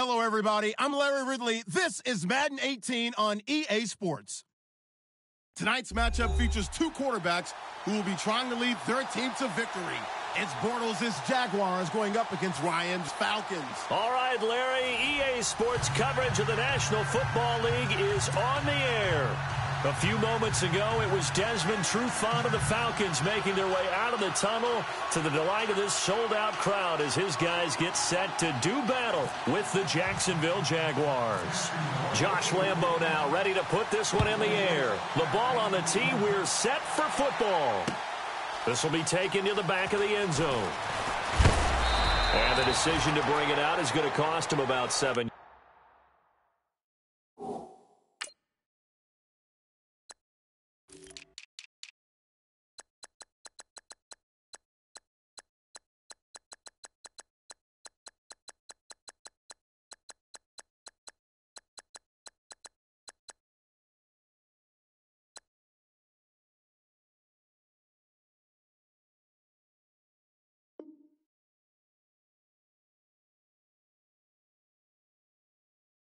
Hello, everybody. I'm Larry Ridley. This is Madden 18 on EA Sports. Tonight's matchup features two quarterbacks who will be trying to lead their team to victory. It's Bortles' Jaguars going up against Ryan's Falcons. All right, Larry, EA Sports coverage of the National Football League is on the air. A few moments ago, it was Desmond Trufant of the Falcons making their way out of the tunnel to the delight of this sold-out crowd as his guys get set to do battle with the Jacksonville Jaguars. Josh Lambo now ready to put this one in the air. The ball on the tee. We're set for football. This will be taken to the back of the end zone. And the decision to bring it out is going to cost him about 7.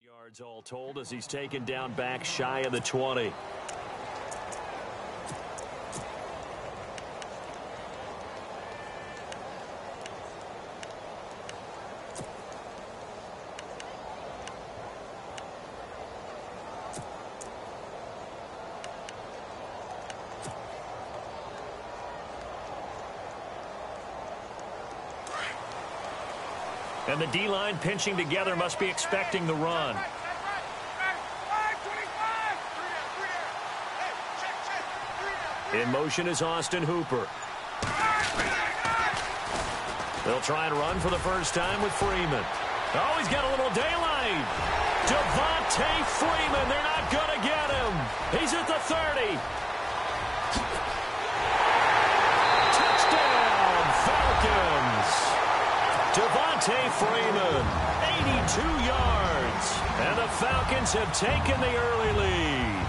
Yards all told as he's taken down back shy of the 20. And the D-line pinching together must be expecting the run. In motion is Austin Hooper. They'll try and run for the first time with Freeman. Oh, he's got a little daylight. Devontae Freeman, they're not going to get him. He's at the 30. Touchdown, Falcons. Devontae Freeman, 82 yards. And the Falcons have taken the early lead.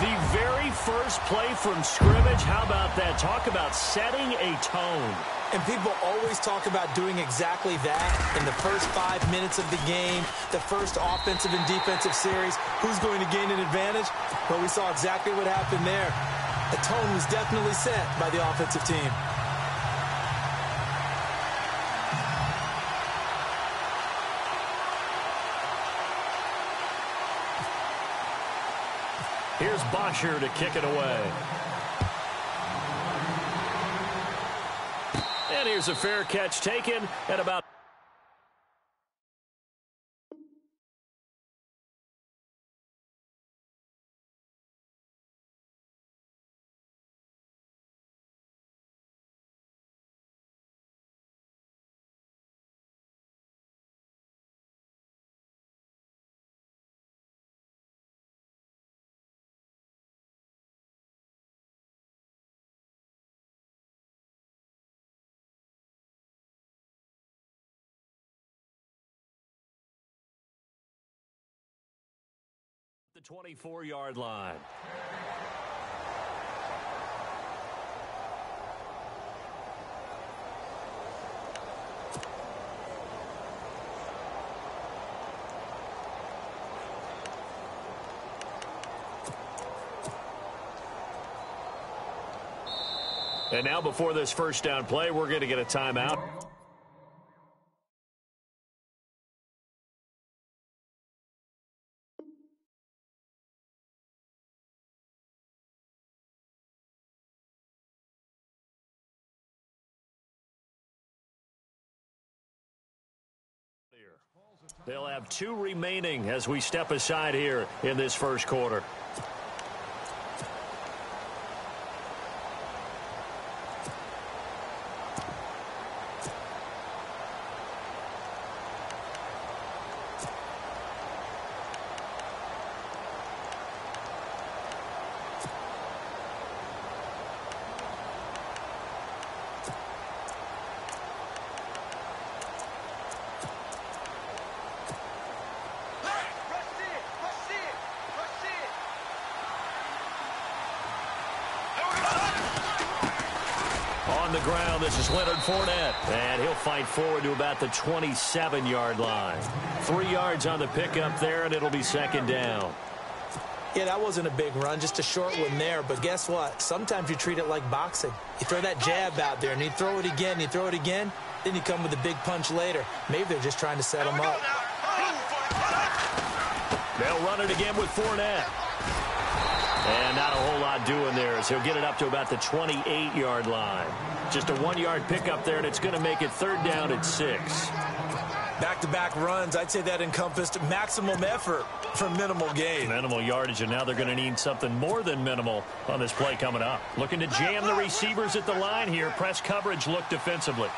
The very first play from scrimmage, how about that? Talk about setting a tone. And people always talk about doing exactly that in the first 5 minutes of the game, the first offensive and defensive series. Who's going to gain an advantage? Well, we saw exactly what happened there. The tone was definitely set by the offensive team. Here's Bosher to kick it away. And here's a fair catch taken at about... the 24-yard line. And now before this first down play, we're going to get a timeout. They'll have 2 remaining as we step aside here in this first quarter. ground. This is Leonard Fournette. And he'll fight forward to about the 27-yard line. 3 yards on the pickup there, and it'll be second down. Yeah, that wasn't a big run, just a short one there. But guess what? Sometimes you treat it like boxing. You throw that jab out there, and you throw it again, you throw it again, then you come with a big punch later. Maybe they're just trying to set him up. They'll run it again with Fournette. And not a whole lot doing there as he'll get it up to about the 28-yard line. Just a 1-yard pickup there, and it's going to make it third down at 6. Back-to-back runs, I'd say that encompassed maximum effort for minimal gain. Minimal yardage, and now they're going to need something more than minimal on this play coming up. Looking to jam the receivers at the line here. Press coverage look defensively.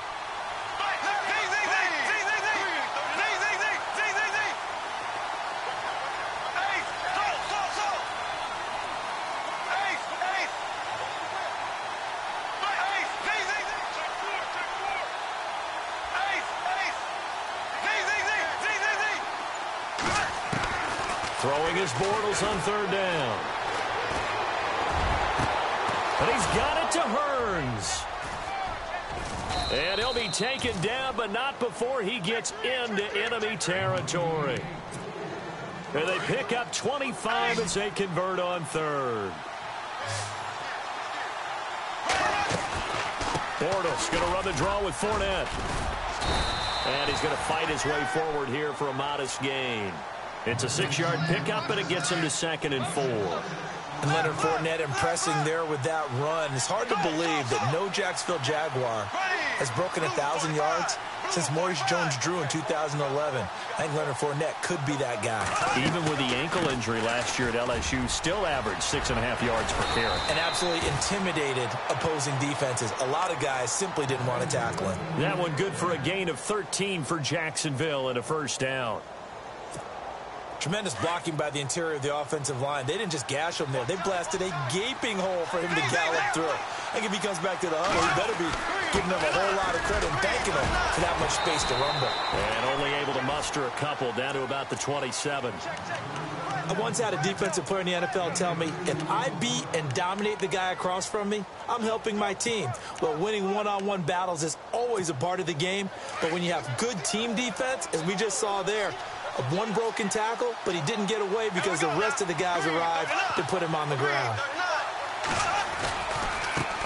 Throwing his Bortles on third down. But he's got it to Hearns. And he'll be taken down, but not before he gets into enemy territory. And they pick up 25 as they convert on third. Bortles going to run the draw with Fournette. And he's going to fight his way forward here for a modest gain. It's a 6-yard pickup, and it gets him to 2nd and 4. And Leonard Fournette impressing there with that run. It's hard to believe that no Jacksonville Jaguar has broken 1,000 yards since Maurice Jones-Drew in 2011. I think Leonard Fournette could be that guy. Even with the ankle injury last year at LSU, still averaged 6.5 yards per carry. And absolutely intimidated opposing defenses. A lot of guys simply didn't want to tackle him. That one good for a gain of 13 for Jacksonville and a first down. Tremendous blocking by the interior of the offensive line. They didn't just gash him there. They blasted a gaping hole for him to gallop through. I think if he comes back to the huddle, he better be giving them a whole lot of credit and thanking them for that much space to rumble. And only able to muster a couple down to about the 27. I once had a defensive player in the NFL tell me, if I beat and dominate the guy across from me, I'm helping my team. Well, winning one-on-one battles is always a part of the game. But when you have good team defense, as we just saw there, one broken tackle, but he didn't get away because the rest of the guys arrived to put him on the ground.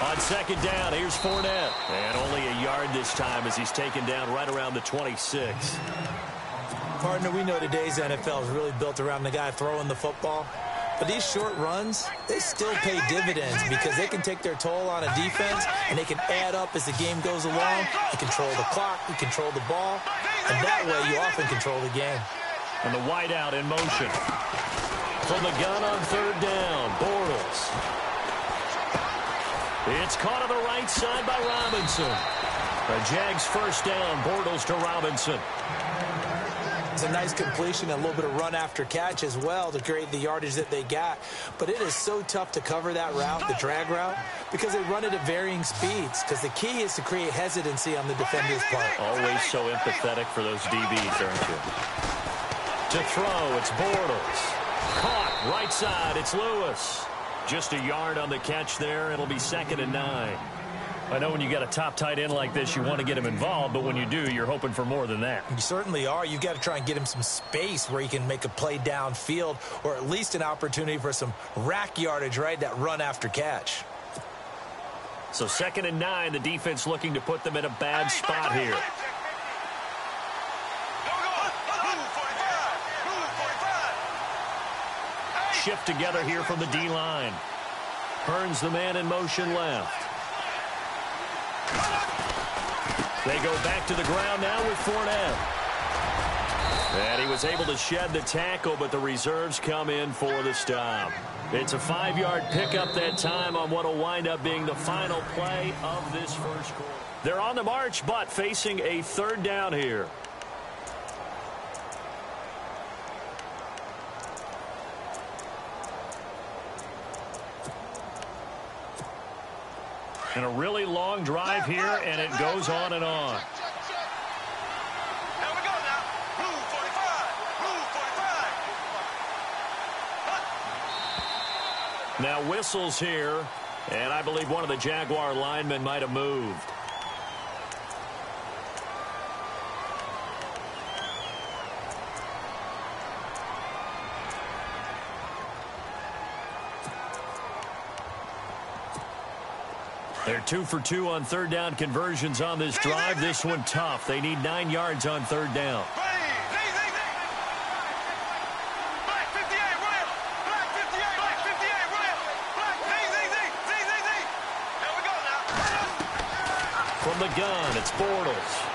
On second down, here's Fournette. And only a yard this time as he's taken down right around the 26. Partner, we know today's NFL is really built around the guy throwing the football. But these short runs, they still pay dividends because they can take their toll on a defense and they can add up as the game goes along. You control the clock, you control the ball, and that way you often control the game. And the wideout in motion. From the gun on third down, Bortles. It's caught on the right side by Robinson. The Jags first down, Bortles to Robinson. It's a nice completion and a little bit of run after catch as well to create the yardage that they got. But it is so tough to cover that route, the drag route, because they run it at varying speeds. Because the key is to create hesitancy on the defender's part. Always so empathetic for those DBs, aren't you? To throw, it's Bortles. Caught, right side, it's Lewis. Just a yard on the catch there. It'll be 2nd and 9. I know when you got a top tight end like this, you want to get him involved, but when you do, you're hoping for more than that. You certainly are. You've got to try and get him some space where he can make a play downfield or at least an opportunity for some rack yardage, right? That run after catch. So 2nd and 9, the defense looking to put them in a bad spot here. Shift together here from the D-line. Hearns the man in motion left. They go back to the ground now with Fournette. And he was able to shed the tackle, but the reserves come in for the stop. It's a 5-yard pickup that time on what will wind up being the final play of this first quarter. They're on the march, but facing a third down here. And a really long drive here, and it goes on and on. Here we go now. Blue 45. Blue 45. Now whistles here And I believe one of the Jaguar linemen might have moved. They're 2 for 2 on third down conversions on this drive. This one tough. They need 9 yards on third down. From the gun, it's Bortles.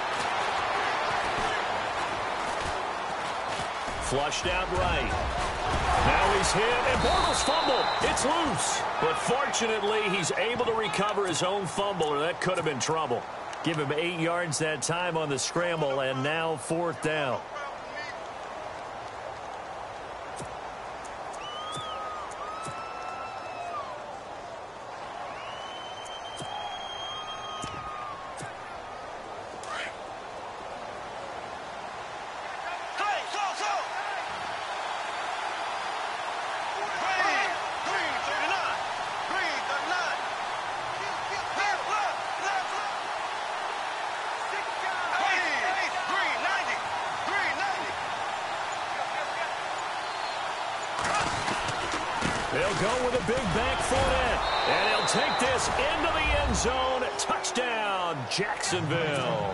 Flushed out right. Now he's hit, and Bortles fumbled. It's loose. But fortunately, he's able to recover his own fumble, or that could have been trouble. Give him 8 yards that time on the scramble, and now fourth down. They'll go with a big back foot in, and he'll take this into the end zone. Touchdown, Jacksonville.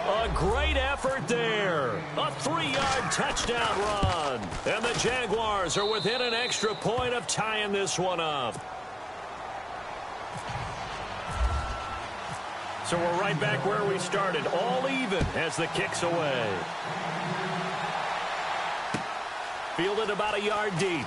A great effort there. A 3-yard touchdown run. And the Jaguars are within an extra point of tying this one up. So we're right back where we started, all even as the kick's away. Fielded about a yard deep.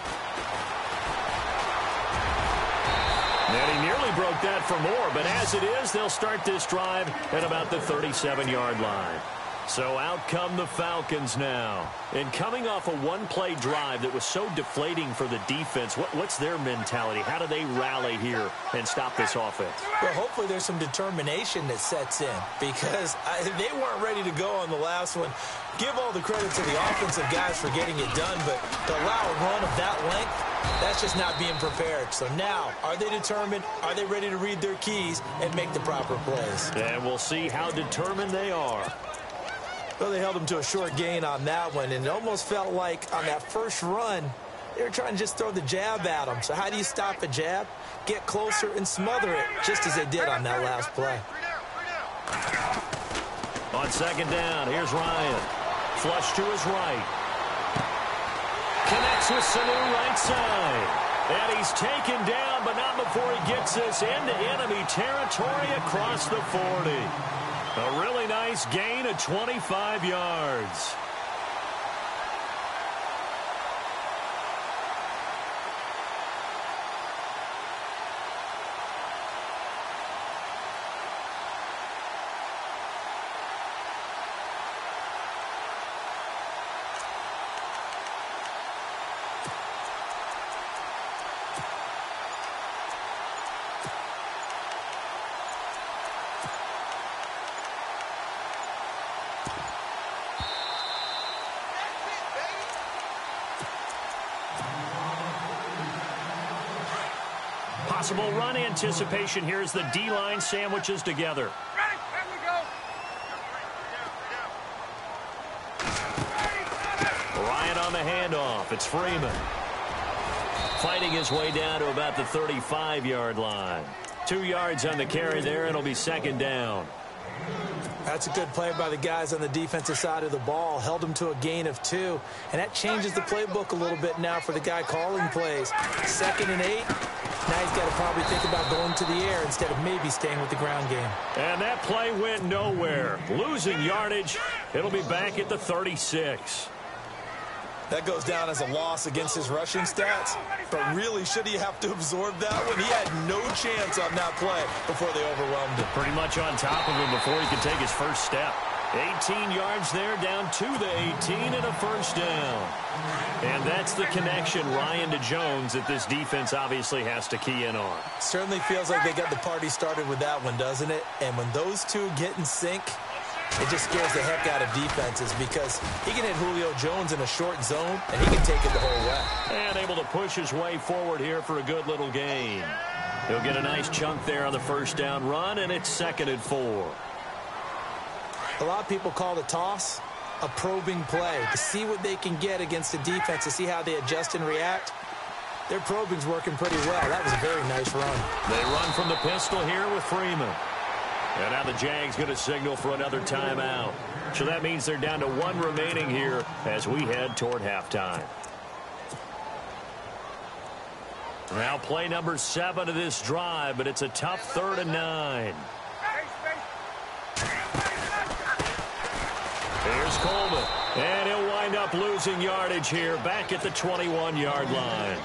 And he nearly broke that for more, but as it is, they'll start this drive at about the 37-yard line. So out come the Falcons now. And coming off a one-play drive that was so deflating for the defense, what's their mentality? How do they rally here and stop this offense? Well, hopefully there's some determination that sets in because they weren't ready to go on the last one. Give all the credit to the offensive guys for getting it done, but to allow a run of that length, that's just not being prepared. So now, are they determined? Are they ready to read their keys and make the proper plays? And we'll see how determined they are. Well, they held them to a short gain on that one, and it almost felt like on that first run, they were trying to just throw the jab at them. So how do you stop a jab? Get closer and smother it, just as they did on that last play. On second down, here's Ryan. Flush to his right. Connects with Sanu right side. And he's taken down, but not before he gets this into enemy territory across the 40. A really nice gain of 25 yards. Possible run anticipation here as the D-line sandwiches together. Ryan on the handoff. It's Freeman. Fighting his way down to about the 35-yard line. 2 yards on the carry there. It'll be second down. That's a good play by the guys on the defensive side of the ball. Held them to a gain of 2. And that changes the playbook a little bit now for the guy calling plays. 2nd and 8. Now he's got to probably think about going to the air instead of maybe staying with the ground game. And that play went nowhere. Losing yardage. It'll be back at the 36. That goes down as a loss against his rushing stats. But really, should he have to absorb that one? He had no chance on that play before they overwhelmed him. Pretty much on top of him before he could take his first step. 18 yards there, down to the 18 and a first down. And that's the connection, Ryan to Jones, that this defense obviously has to key in on. Certainly feels like they got the party started with that one, doesn't it? And when those two get in sync, it just scares the heck out of defenses because he can hit Julio Jones in a short zone, and he can take it the whole way. And able to push his way forward here for a good little gain. He'll get a nice chunk there on the first down run, and it's 2nd and 4. A lot of people call the toss a probing play to see what they can get against the defense, to see how they adjust and react. Their probing's working pretty well. That was a very nice run. They run from the pistol here with Freeman. And now the Jags going to signal for another timeout. So that means they're down to 1 remaining here as we head toward halftime. Now play number 7 of this drive, but it's a tough 3rd and 9. Here's Coleman, and he'll wind up losing yardage here back at the 21-yard line.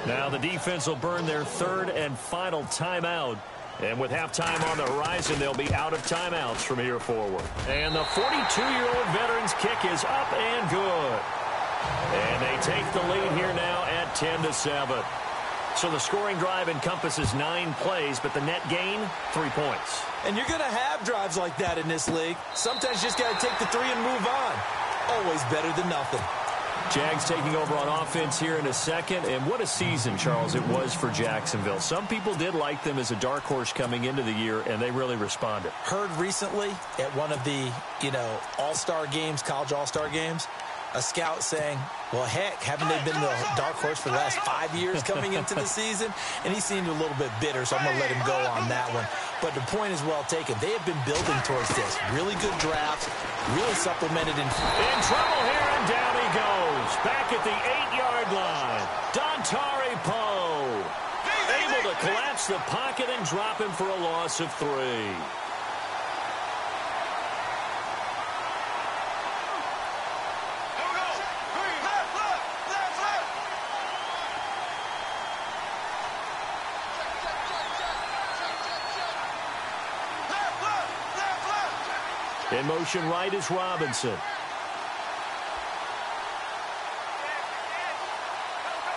Now the defense will burn their 3rd and final timeout. And with halftime on the horizon, they'll be out of timeouts from here forward. And the 42-year-old veteran's kick is up and good. And they take the lead here now at 10-7. So the scoring drive encompasses 9 plays, but the net gain, 3 points. And you're going to have drives like that in this league. Sometimes you just got to take the 3 and move on. Always better than nothing. Jags taking over on offense here in a second. And what a season, Charles, it was for Jacksonville. Some people did like them as a dark horse coming into the year, and they really responded. Heard recently at one of the, all-star games, college all-star games, a scout saying, well, heck, haven't they been the dark horse for the last 5 years coming into the season? And he seemed a little bit bitter, so I'm going to let him go on that one. But the point is well taken. They have been building towards this. Really good drafts, really supplemented. In trouble here, and down he goes. Back at the 8-yard line. Dontari Poe able to collapse the pocket and drop him for a loss of 3. In motion right is Robinson.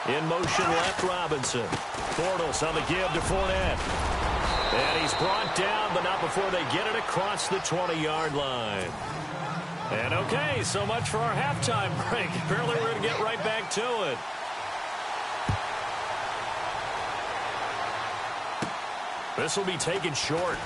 In motion left, Robinson. Bortles on the give to Fournette. And he's brought down, but not before they get it across the 20-yard line. And okay, so much for our halftime break. Apparently we're going to get right back to it. This will be taken short.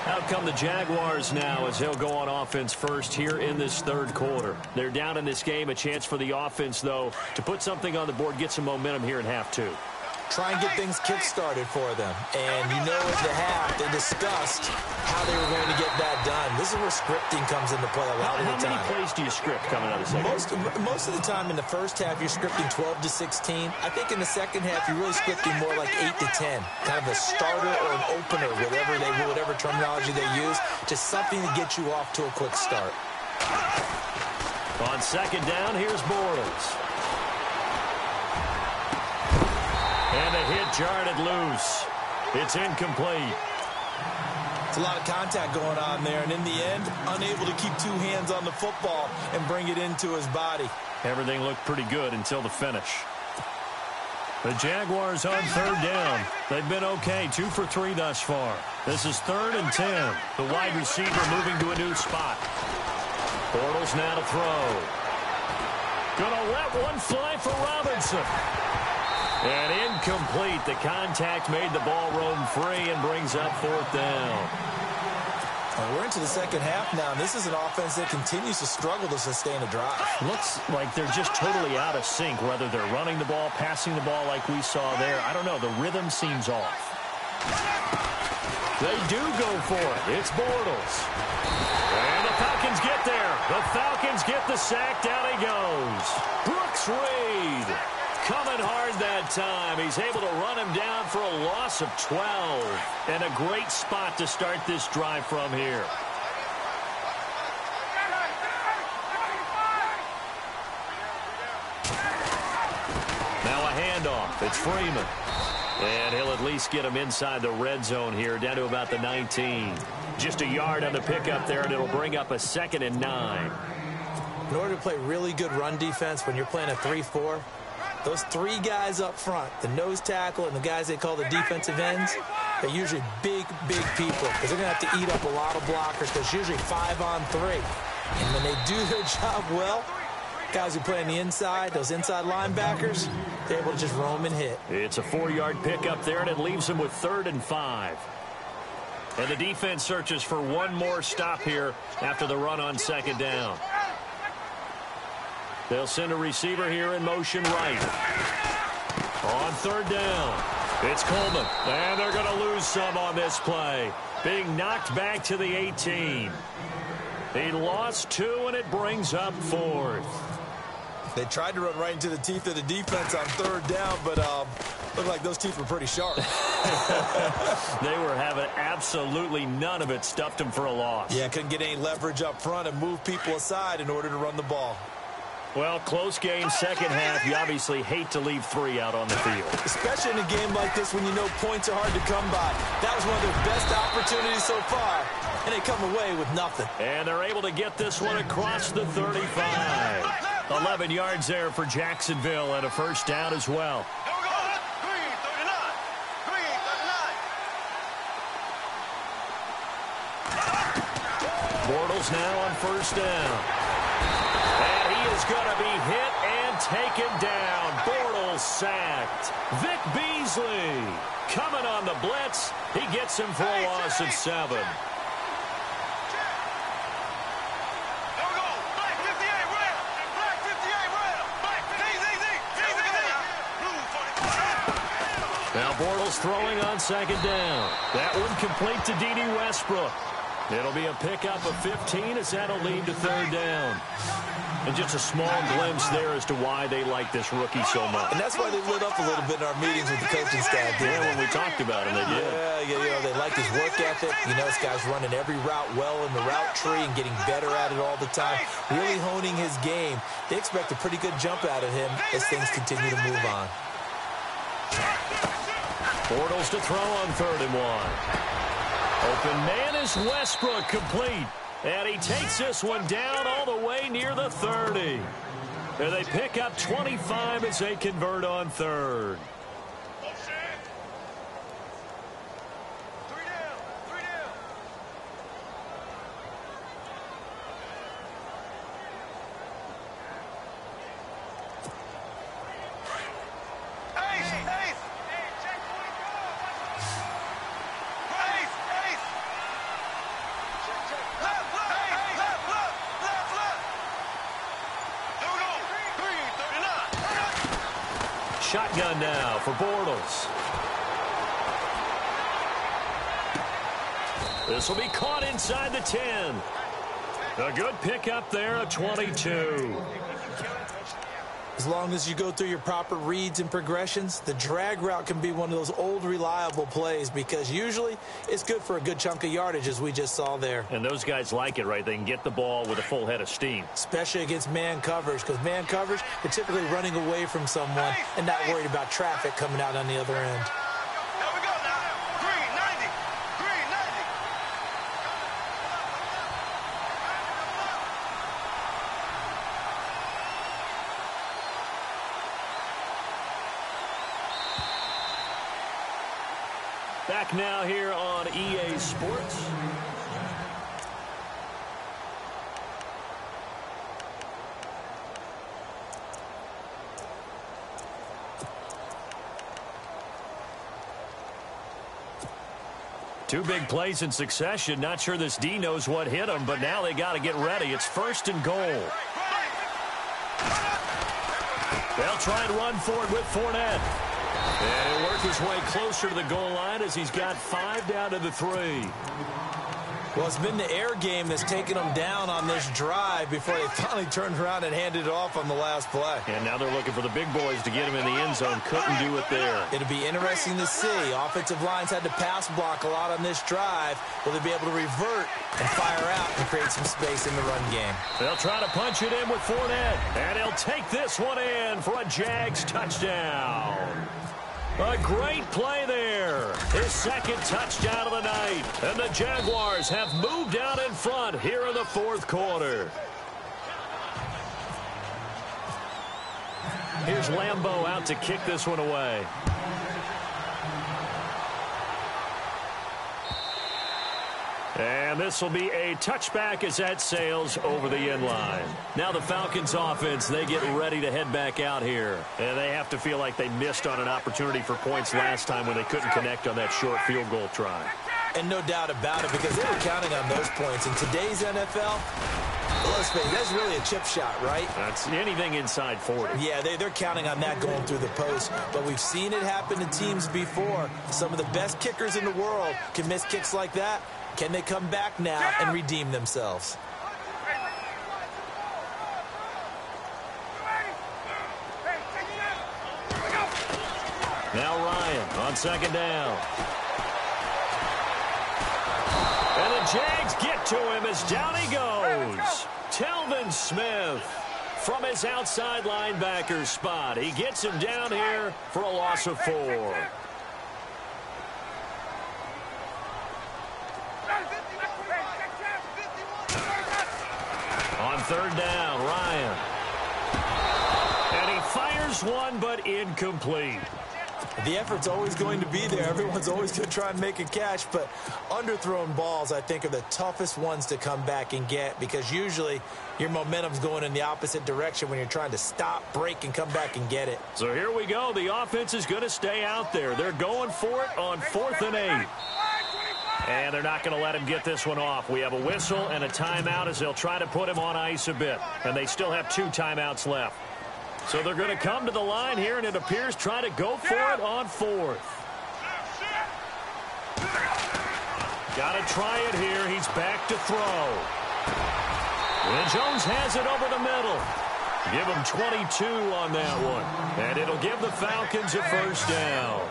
Out come the Jaguars now as they'll go on offense first here in this 3rd quarter. They're down in this game. A chance for the offense, though, to put something on the board, get some momentum here in half 2. Try and get things kick-started for them. And at the half, they discussed how they were going to get that done. This is where scripting comes into play a lot of the time. How many plays do you script coming out of the second? Most of the time in the first half, you're scripting 12 to 16. I think in the second half, you're really scripting more like 8 to 10. Kind of a starter or an opener, whatever terminology they use. Just something to get you off to a quick start. On 2nd down, here's Bortles. And a hit jarred loose. It's incomplete. It's a lot of contact going on there, and in the end, unable to keep 2 hands on the football and bring it into his body. Everything looked pretty good until the finish. The Jaguars on 3rd down. They've been okay, 2 for 3 thus far. This is 3rd and 10. The wide receiver moving to a new spot. Bortles now to throw. Gonna let one fly for Robinson. And incomplete. The contact made the ball roam free and brings up 4th down. Well, we're into the second half now, and this is an offense that continues to struggle to sustain a drive. Looks like they're just totally out of sync, whether they're running the ball, passing the ball like we saw there. I don't know. The rhythm seems off. They do go for it. It's Bortles. And the Falcons get there. The Falcons get the sack. Down he goes. Brooks Reed. Coming hard that time. He's able to run him down for a loss of 12. And a great spot to start this drive from here. Now a handoff. It's Freeman. And he'll at least get him inside the red zone here, down to about the 19. Just a yard on the pickup there, and it'll bring up a 2nd and 9. In order to play really good run defense when you're playing a 3-4, those 3 guys up front, the nose tackle and the guys they call the defensive ends, they're usually big people because they're going to have to eat up a lot of blockers because it's usually 5 on 3. And when they do their job well, Guys who play on the inside, those inside linebackers, they're able to just roam and hit. It's a 4-yard pickup there, and it leaves them with 3rd and 5. And the defense searches for one more stop here after the run on 2nd down. They'll send a receiver here in motion right. On 3rd down, it's Coleman. And they're going to lose some on this play. Being knocked back to the 18. He lost 2, and it brings up 4th. They tried to run right into the teeth of the defense on 3rd down, but looked like those teeth were pretty sharp. They were having absolutely none of it. Stuffed them for a loss. Yeah, couldn't get any leverage up front and move people aside in order to run the ball. Well, close game, 2nd half. You obviously hate to leave 3 out on the field. Especially in a game like this when you know points are hard to come by. That was one of their best opportunities so far, and they come away with nothing. And they're able to get this one across the 35. 11 yards there for Jacksonville and a 1st down as well. Green 39. Green 39. Bortles now on 1st down. And he is going to be hit and taken down. Bortles sacked. Vic Beasley coming on the blitz. He gets him for a loss of 7. Now Bortles throwing on 2nd down. That one complete to D.D. Westbrook. It'll be a pickup of 15 as that'll lead to 3rd down. And just a small glimpse there as to why they like this rookie so much. And that's why they lit up a little bit in our meetings with the coaching staff. Yeah, when we talked about him, they did. Yeah, they like his work ethic. You know, this guy's running every route well in the route tree and getting better at it all the time. Really honing his game. They expect a pretty good jump out of him as things continue to move on. Bortles to throw on 3rd and 1. Open man is Westbrook, complete. And he takes this one down all the way near the 30. And they pick up 25 as they convert on 3rd. Shotgun now for Bortles. This will be caught inside the 10. A good pickup there, a 22. As long as you go through your proper reads and progressions, the drag route can be one of those old reliable plays because usually it's good for a good chunk of yardage as we just saw there. And those guys like it, right? They can get the ball with a full head of steam. Especially against man coverage because man coverage, they're typically running away from someone and not worried about traffic coming out on the other end. Here we go now. Green 90. Green 90. Back now here on EA Sports. Two big plays in succession. Not sure this D knows what hit him, but now they got to get ready. It's 1st and goal. They'll try and run for it with Fournette. And he'll work his way closer to the goal line as he's got 5 down to the 3. Well, it's been the air game that's taken them down on this drive before they finally turned around and handed it off on the last play. And now they're looking for the big boys to get him in the end zone. Couldn't do it there. It'll be interesting to see. Offensive lines had to pass block a lot on this drive. Will they be able to revert and fire out and create some space in the run game? They'll try to punch it in with Fournette. And he'll take this one in for a Jags touchdown. A great play there. His 2nd touchdown of the night. And the Jaguars have moved out in front here in the 4th quarter. Here's Lambeau out to kick this one away. And this will be a touchback as that sails over the end line. Now the Falcons offense, they get ready to head back out here. And they have to feel like they missed on an opportunity for points last time when they couldn't connect on that short field goal try. And no doubt about it, because they were counting on those points. In today's NFL, let's face it, that's really a chip shot, right? That's anything inside 40. Yeah, they're counting on that going through the post. But we've seen it happen to teams before. Some of the best kickers in the world can miss kicks like that. Can they come back now and redeem themselves? Now Ryan on second down. And the Jags get to him as down he goes. Telvin Smith from his outside linebacker spot. He gets him down here for a loss of 4. On third down, Ryan. And he fires one, but incomplete. The effort's always going to be there. Everyone's always going to try and make a catch, but underthrown balls, I think, are the toughest ones to come back and get, because usually your momentum's going in the opposite direction when you're trying to stop, break, and come back and get it. So here we go. The offense is going to stay out there. They're going for it on 4th and 8. And they're not going to let him get this one off. We have a whistle and a timeout as they'll try to put him on ice a bit. And they still have 2 timeouts left. So they're going to come to the line here, and it appears try to go for it on 4th. Got to try it here. He's back to throw. And Jones has it over the middle. Give him 22 on that one. And it'll give the Falcons a first down.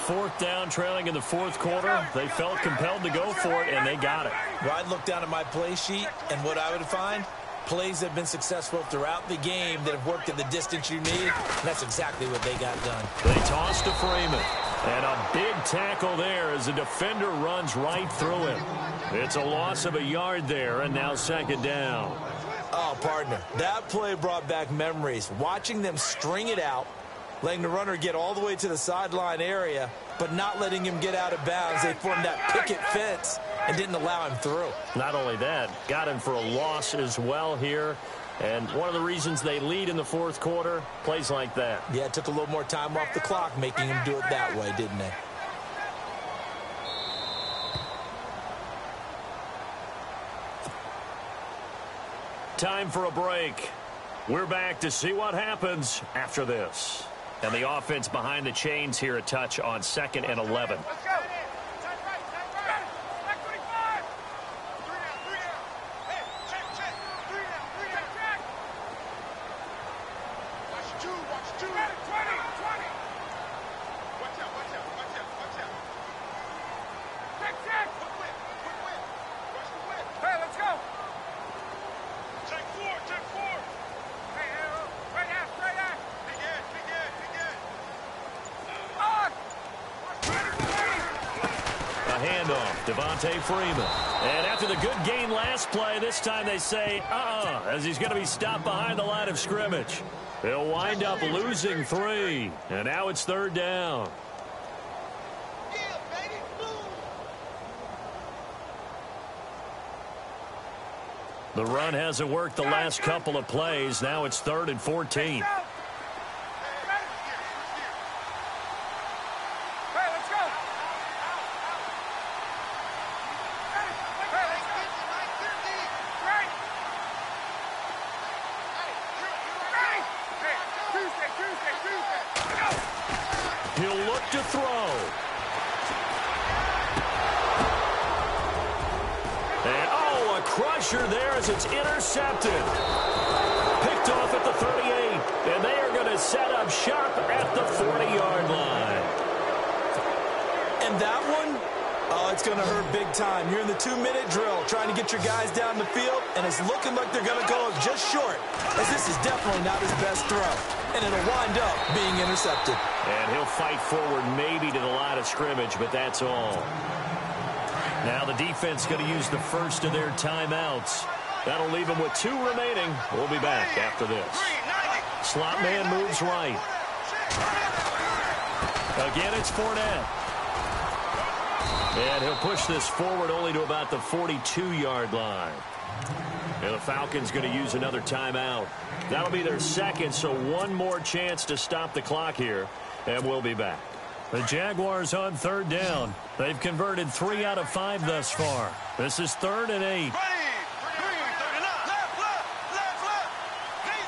4th down, trailing in the 4th quarter. They felt compelled to go for it, and they got it. Well, I'd look down at my play sheet, and what I would find, plays that have been successful throughout the game that have worked at the distance you need, and that's exactly what they got done. They toss to Freeman. And a big tackle there as the defender runs right through him. It's a loss of a yard there, and now 2nd down. Oh, partner, that play brought back memories. Watching them string it out, letting the runner get all the way to the sideline area, but not letting him get out of bounds. They formed that picket fence and didn't allow him through. Not only that, got him for a loss as well here. And one of the reasons they lead in the 4th quarter, plays like that. Yeah, it took a little more time off the clock, making him do it that way, didn't they? Time for a break. We're back to see what happens after this. And the offense behind the chains here a touch on 2nd and 11. Let's go. Devontae Freeman. And after the good gain last play, this time they say, as he's going to be stopped behind the line of scrimmage. He'll wind up losing 3. And now it's 3rd down. The run hasn't worked the last couple of plays. Now it's 3rd and 14. He'll look to throw. And, a crusher there as it's intercepted. Picked off at the 38. And they are going to set up shop at the 40-yard line. And that one, it's going to hurt big time. You're in the 2-minute drill trying to get your guys down the field, and it's looking like they're going to go just short, as this is definitely not his best throw. And it'll wind up being intercepted. And he'll fight forward maybe to the line of scrimmage, but that's all. Now the defense going to use the first of their timeouts. That'll leave them with 2 remaining. We'll be back after this. Slot man moves right. Again, it's Fournette. And he'll push this forward only to about the 42-yard line. And the Falcons going to use another timeout. That'll be their second, so one more chance to stop the clock here, and we'll be back. The Jaguars on third down. They've converted 3 out of 5 thus far. This is 3rd and 8. Ready. 39. Left. Ace.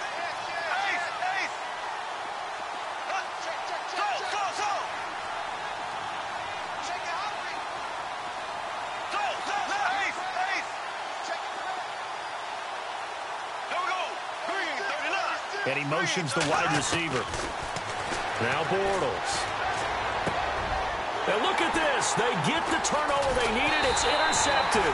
Go. And he motions the wide receiver. Now Bortles. And look at this. They get the turnover they needed. It's intercepted.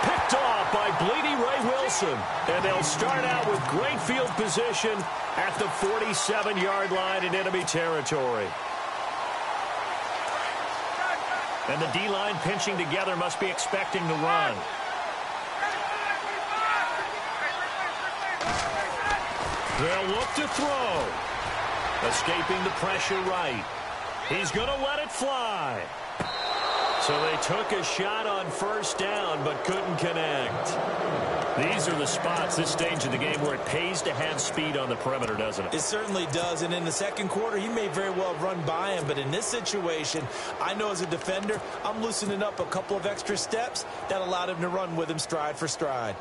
Picked off by Bleedy Ray Wilson. And they'll start out with great field position at the 47-yard line in enemy territory. And the D-line pinching together must be expecting the run. They'll look to throw. Escaping the pressure right. He's going to let it fly. So they took a shot on first down but couldn't connect. These are the spots, this stage of the game, where it pays to have speed on the perimeter, doesn't it? It certainly does, and in the second quarter, he may very well run by him, but in this situation, I know as a defender, I'm loosening up a couple of extra steps that allowed him to run with him stride for stride.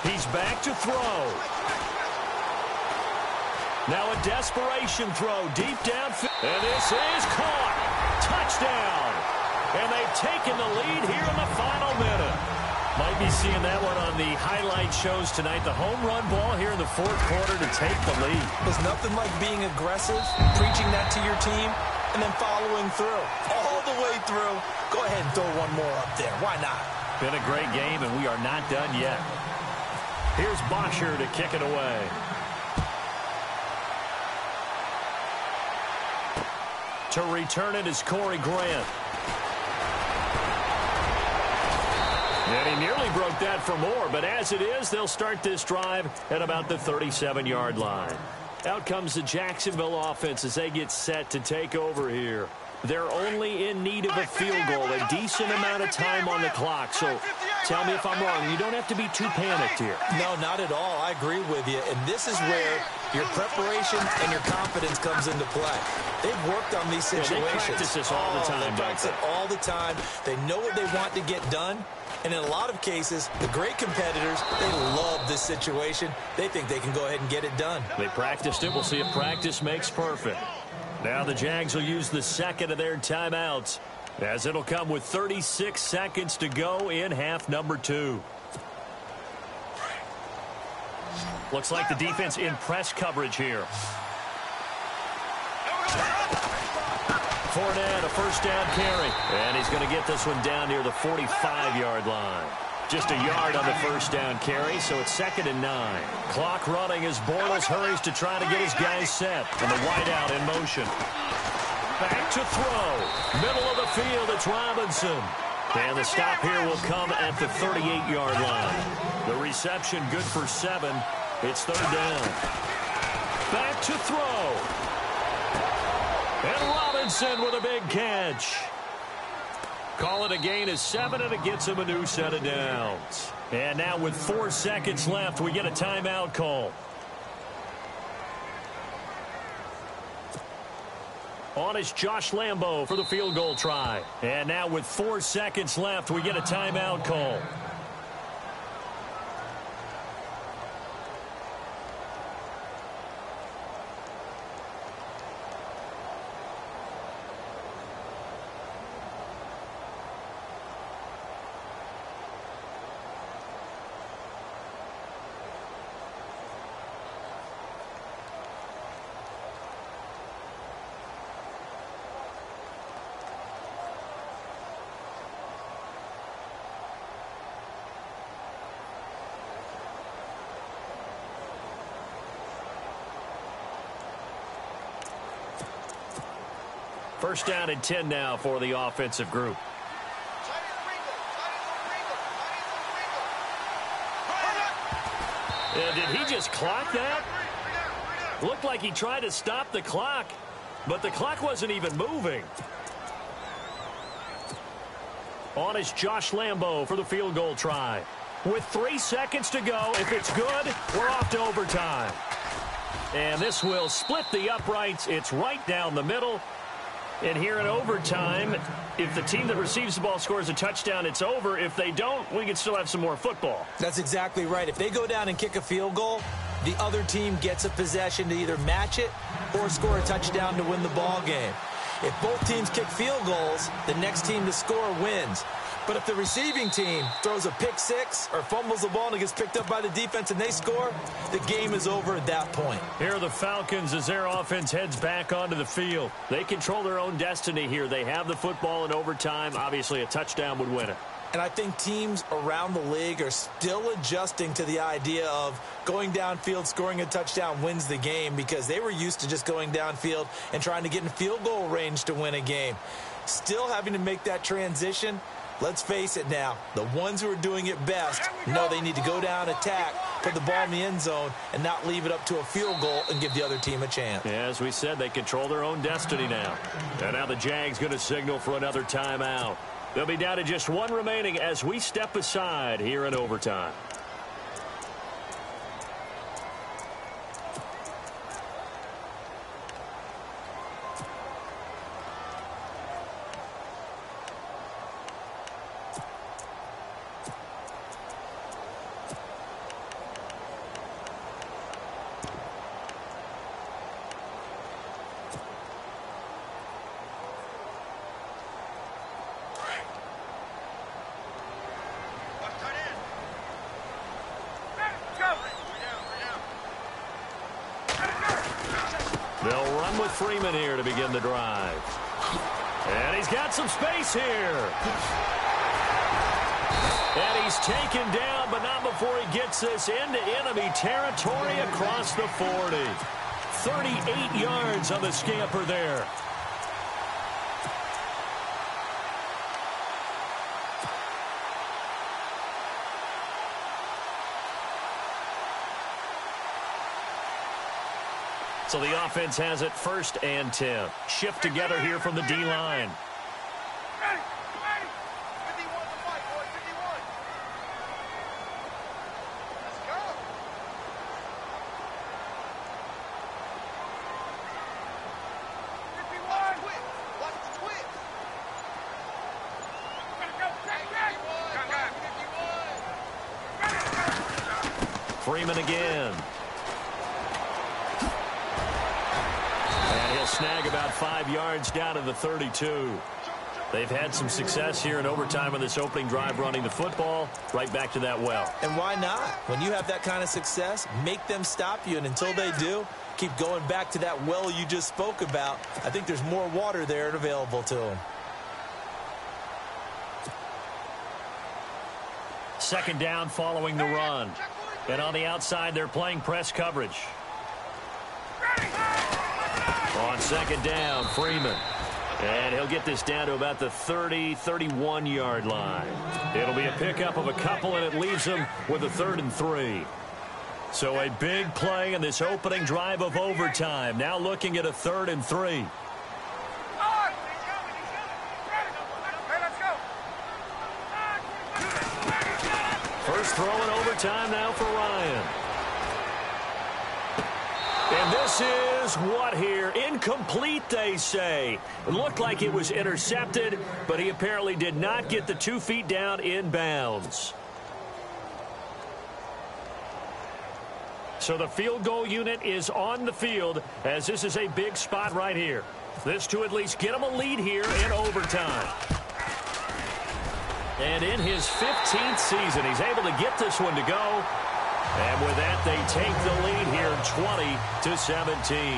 He's back to throw. Now a desperation throw deep downfield. And this is caught. Touchdown. And they've taken the lead here in the final minute. Might be seeing that one on the highlight shows tonight. The home run ball here in the fourth quarter to take the lead. There's nothing like being aggressive, preaching that to your team, and then following through. All the way through. Go ahead and throw one more up there. Why not? Been a great game, and we are not done yet. Here's Bosher to kick it away. To return it is Corey Grant. And he nearly broke that for more, but as it is, they'll start this drive at about the 37-yard line. Out comes the Jacksonville offense as they get set to take over here. They're only in need of a field goal, a decent amount of time on the clock. So tell me if I'm wrong. You don't have to be too panicked here. No, not at all. I agree with you. And this is where your preparation and your confidence comes into play. They've worked on these situations. Yeah, they practice this all the time. They practice it all the time. They know what they want to get done. And in a lot of cases, the great competitors, they love this situation. They think they can go ahead and get it done. They practiced it. We'll see if practice makes perfect. Now the Jags will use the second of their timeouts, as it'll come with 36 seconds to go in half number 2. Looks like the defense in press coverage here. Fournette, a first down carry. And he's going to get this one down near the 45-yard line. Just a yard on the first down carry, so it's 2nd and 9. Clock running as Bortles hurries to try to get his guys set. And the wideout in motion. Back to throw. Middle of the field, it's Robinson. And the stop here will come at the 38-yard line. The reception good for 7. It's 3rd down. Back to throw. And Robinson with a big catch. Call it a gain of 7, and it gets him a new set of downs. And now with 4 seconds left, we get a timeout call. On is Josh Lambo for the field goal try. And now with 4 seconds left, we get a timeout call. First down and 10 now for the offensive group. And did he just clock that? Looked like he tried to stop the clock, but the clock wasn't even moving. On is Josh Lambo for the field goal try. With 3 seconds to go, if it's good, we're off to overtime. And this will split the uprights. It's right down the middle. And here in overtime, if the team that receives the ball scores a touchdown, it's over. If they don't, we can still have some more football. That's exactly right. If they go down and kick a field goal, the other team gets a possession to either match it or score a touchdown to win the ball game. If both teams kick field goals, the next team to score wins. But if the receiving team throws a pick six or fumbles the ball and it gets picked up by the defense and they score, the game is over at that point. Here are the Falcons as their offense heads back onto the field. They control their own destiny here. They have the football in overtime. Obviously, a touchdown would win it. And I think teams around the league are still adjusting to the idea of going downfield, scoring a touchdown wins the game, because they were used to just going downfield and trying to get in field goal range to win a game. Still having to make that transition. Let's face it now, the ones who are doing it best know they need to go down, attack, put the ball in the end zone, and not leave it up to a field goal and give the other team a chance. Yeah, as we said, they control their own destiny now. And now the Jags going to signal for another timeout. They'll be down to just one remaining as we step aside here in overtime. They'll run with Freeman here to begin the drive. And he's got some space here. And he's taken down, but not before he gets this into enemy territory across the 40. 38 yards on the scamper there. So the offense has it 1st and 10. Shift together here from the D-line. Freeman again. Snag about 5 yards down to the 32. They've had some success here in overtime on this opening drive running the football. Right back to that well. And why not? When you have that kind of success, make them stop you. And until they do, keep going back to that well you just spoke about. I think there's more water there and available to them. 2nd down following the run. And on the outside, they're playing press coverage. On 2nd down, Freeman. And he'll get this down to about the 30, 31-yard line. It'll be a pickup of a couple, and it leaves them with a 3rd and 3. So a big play in this opening drive of overtime. Now looking at a 3rd and 3. First throw in overtime now for Ryan. And this is what here? Incomplete, they say. It looked like it was intercepted, but he apparently did not get the 2 feet down in bounds. So the field goal unit is on the field, as this is a big spot right here. This to at least get him a lead here in overtime. And in his 15th season, he's able to get this one to go. And with that, they take the lead here 20-17.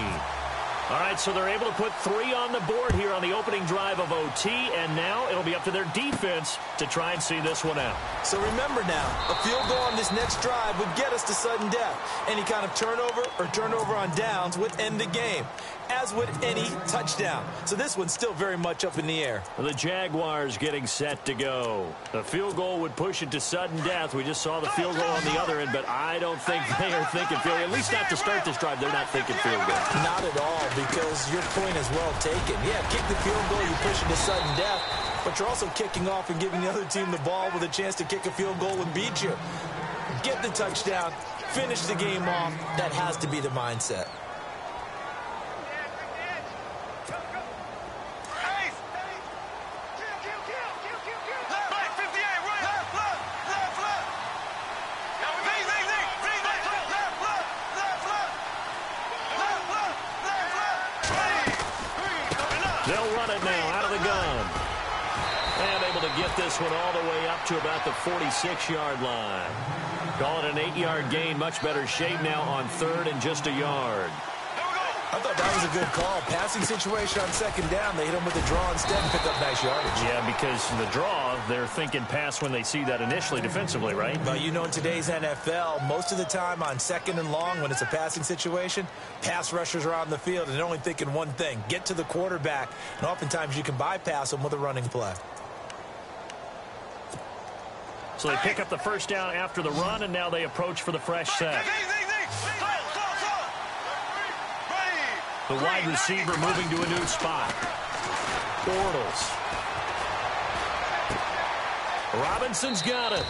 All right, so they're able to put 3 on the board here on the opening drive of OT, and now it'll be up to their defense to try and see this one out. So remember now, a field goal on this next drive would get us to sudden death. Any kind of turnover or turnover on downs would end the game, as would any touchdown. So this one's still very much up in the air. The Jaguars getting set to go. The field goal would push it to sudden death. We just saw the field goal on the other end, but I don't think they are thinking field goal. At least not to start this drive, they're not thinking field goal. Not at all, because your point is well taken. Yeah, kick the field goal, you push it to sudden death, but you're also kicking off and giving the other team the ball with a chance to kick a field goal and beat you. Get the touchdown, finish the game off. That has to be the mindset. They'll run it now out of the gun. And able to get this one all the way up to about the 46-yard line. Call it an 8-yard gain. Much better shape now on 3rd and just a yard. I thought that was a good call. Passing situation on 2nd down. They hit him with a draw instead and pick up nice yardage. Yeah, because the draw, they're thinking pass when they see that initially defensively, right? But you know, in today's NFL, most of the time on 2nd and long, when it's a passing situation, pass rushers are on the field and they're only thinking one thing, get to the quarterback. And oftentimes you can bypass them with a running play. So they pick up the first down after the run, and now they approach for the fresh set. The wide receiver moving to a new spot. Bortles. Robinson's got it.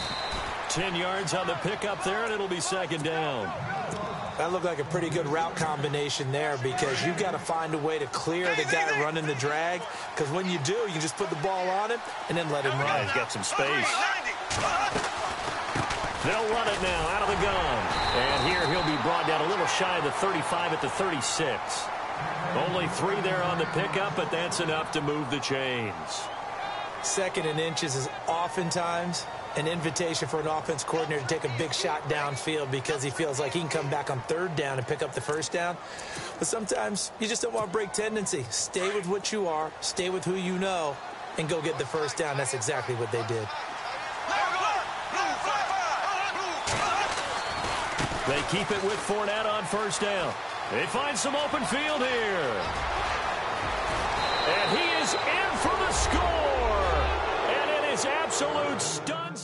10 yards on the pickup there, and it'll be 2nd down. That looked like a pretty good route combination there, because you've got to find a way to clear the guy running the drag, because when you do, you just put the ball on him and then let him run. Yeah, he's got some space. They'll run it now out of the gun. And here he'll be brought down a little shy of the 35 at the 36. Only 3 there on the pickup, but that's enough to move the chains. 2nd and inches is oftentimes an invitation for an offense coordinator to take a big shot downfield because he feels like he can come back on 3rd down and pick up the 1st down. But sometimes you just don't want to break tendency. Stay with what you are, stay with who you know, and go get the 1st down. That's exactly what they did. They keep it with Fournette on 1st down. They find some open field here. And he is in for the score. And it is absolute stun.